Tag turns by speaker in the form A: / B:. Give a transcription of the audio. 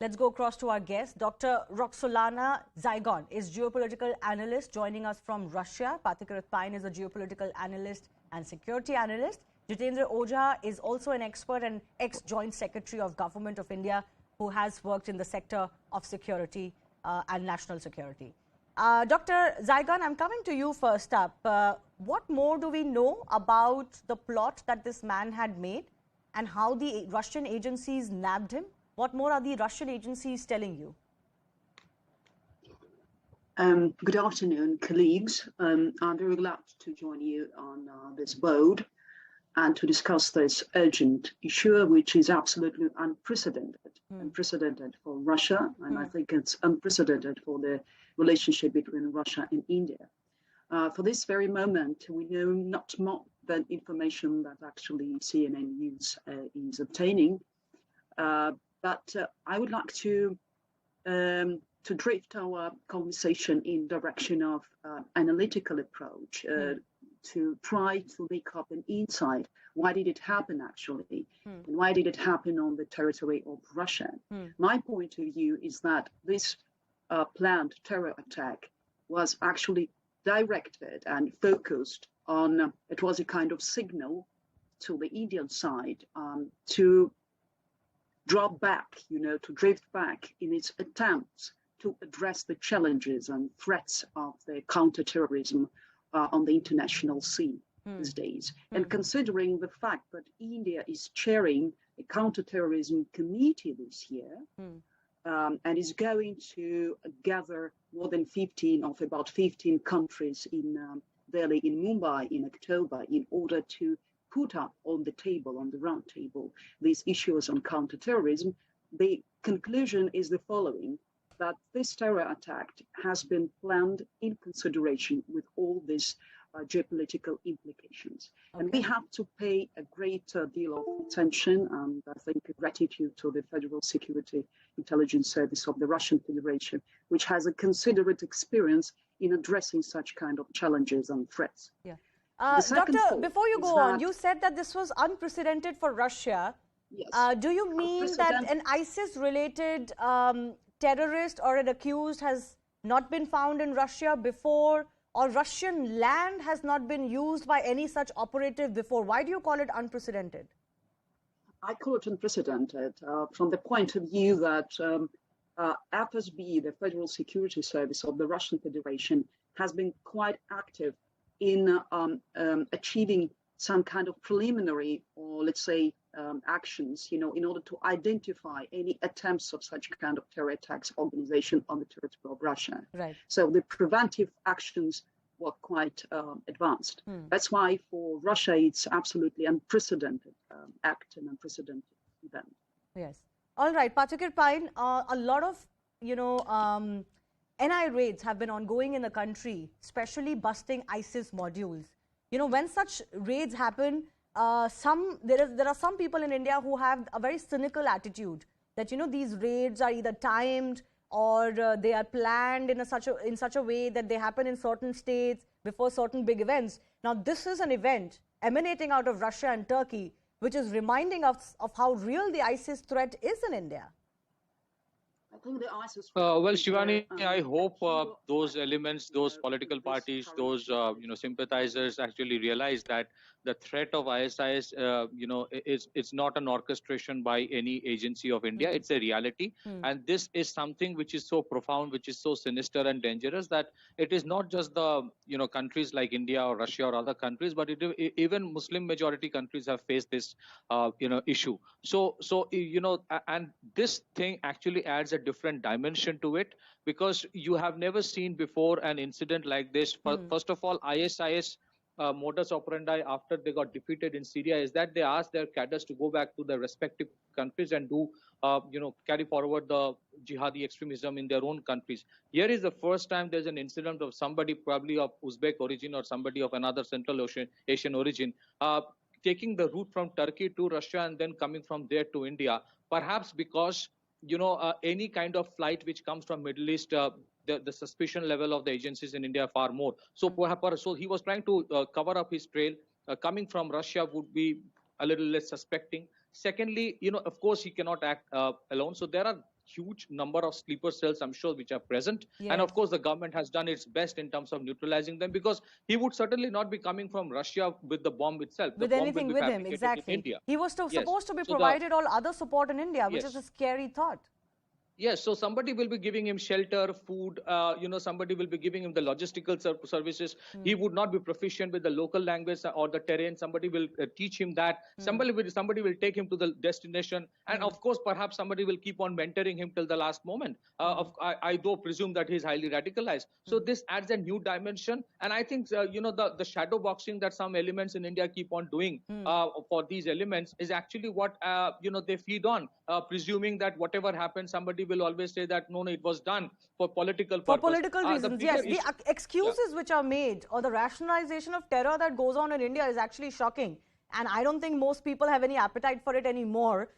A: Let's go across to our guest. Dr. Roxolana Zygon is geopolitical analyst joining us from Russia. Pathikarat Pine is a geopolitical analyst and security analyst. Jitendra Ojha is also an expert and ex-joint secretary of Government of India who has worked in the sector of security and national security. Dr. Zygon, I'm coming to you first up. What more do we know about the plot that this man had made and how the Russian agencies nabbed him? What more are the Russian agencies telling you?
B: Good afternoon, colleagues. I'm very glad to join you on this board and to discuss this urgent issue, which is absolutely unprecedented for Russia, and I think it's unprecedented for the relationship between Russia and India. For this very moment, we know not more than information that actually CNN News is obtaining. But I would like to drift our conversation in direction of analytical approach to try to make up an insight. Why did it happen actually? And why did it happen on the territory of Russia? My point of view is that this planned terror attack was actually directed and focused on, it was a kind of signal to the Indian side to drop back, to drift back in its attempts to address the challenges and threats of the counterterrorism on the international scene these days. And considering the fact that India is chairing a counterterrorism committee this year and is going to gather more than 15 countries in Delhi, in Mumbai in October in order to put up on the table, on the round table, these issues on counterterrorism, the conclusion is the following, that this terror attack has been planned in consideration with all these geopolitical implications. Okay. And we have to pay a great deal of attention, and I think gratitude to the Federal Security Intelligence Service of the Russian Federation, which has a considerate experience in addressing such kind of challenges and threats.
A: Yeah. Doctor, before you go on, you said that this was unprecedented for Russia.
B: Yes.
A: Do you mean that an ISIS-related terrorist or an accused has not been found in Russia before, or Russian land has not been used by any such operative before? Why do you call it unprecedented?
B: I call it unprecedented from the point of view that FSB, the Federal Security Service of the Russian Federation, has been quite active in achieving some kind of preliminary, or let's say actions, in order to identify any attempts of such kind of terror attacks organization on the territory of Russia.
A: Right.
B: So the preventive actions were quite advanced. That's why for Russia it's absolutely unprecedented act and unprecedented event.
A: Yes. All right, Pathikarat Pine, a lot of NI raids have been ongoing in the country, especially busting ISIS modules. When such raids happen, there are some people in India who have a very cynical attitude that these raids are either timed or they are planned in such a way that they happen in certain states before certain big events. Now, this is an event emanating out of Russia and Turkey, which is reminding us of how real the ISIS threat is in India.
B: I think the ISIS
C: well, Shivani, I hope those elements, those political parties, those sympathizers actually realize that the threat of ISIS, it's not an orchestration by any agency of India. It's a reality, and this is something which is so profound, which is so sinister and dangerous that it is not just the countries like India or Russia or other countries, but even Muslim majority countries have faced this issue. So and this thing actually adds a different dimension to it, because you have never seen before an incident like this. First of all, ISIS modus operandi after they got defeated in Syria is that they asked their cadres to go back to their respective countries and do carry forward the jihadi extremism in their own countries. Here is the first time there's an incident of somebody probably of Uzbek origin or somebody of another Central Asian origin taking the route from Turkey to Russia and then coming from there to India, perhaps because any kind of flight which comes from Middle East, the suspicion level of the agencies in India far more. So he was trying to cover up his trail. Coming from Russia would be a little less suspecting. Secondly, of course, he cannot act alone. So there are huge number of sleeper cells, I'm sure, which are present.
A: Yes.
C: And of course, the government has done its best in terms of neutralizing them, because he would certainly not be coming from Russia with the bomb itself.
A: With
C: the bomb
A: anything
C: will be
A: with him,
C: fabricated
A: exactly.
C: in India.
A: He was
C: Yes.
A: supposed to be
C: So
A: provided all other support in India, which
C: Yes.
A: is a scary thought.
C: Yes, so somebody will be giving him shelter, food, somebody will be giving him the logistical services. He would not be proficient with the local language or the terrain. Somebody will teach him that. Somebody will take him to the destination. And of course, perhaps somebody will keep on mentoring him till the last moment. I do presume that he's highly radicalized. So this adds a new dimension. And I think, the shadow boxing that some elements in India keep on doing for these elements is actually what, they feed on, presuming that whatever happens, somebody will always say that no, it was done for political purpose.
A: For political reasons, yes. The excuses which are made, or the rationalization of terror that goes on in India, is actually shocking. And I don't think most people have any appetite for it anymore.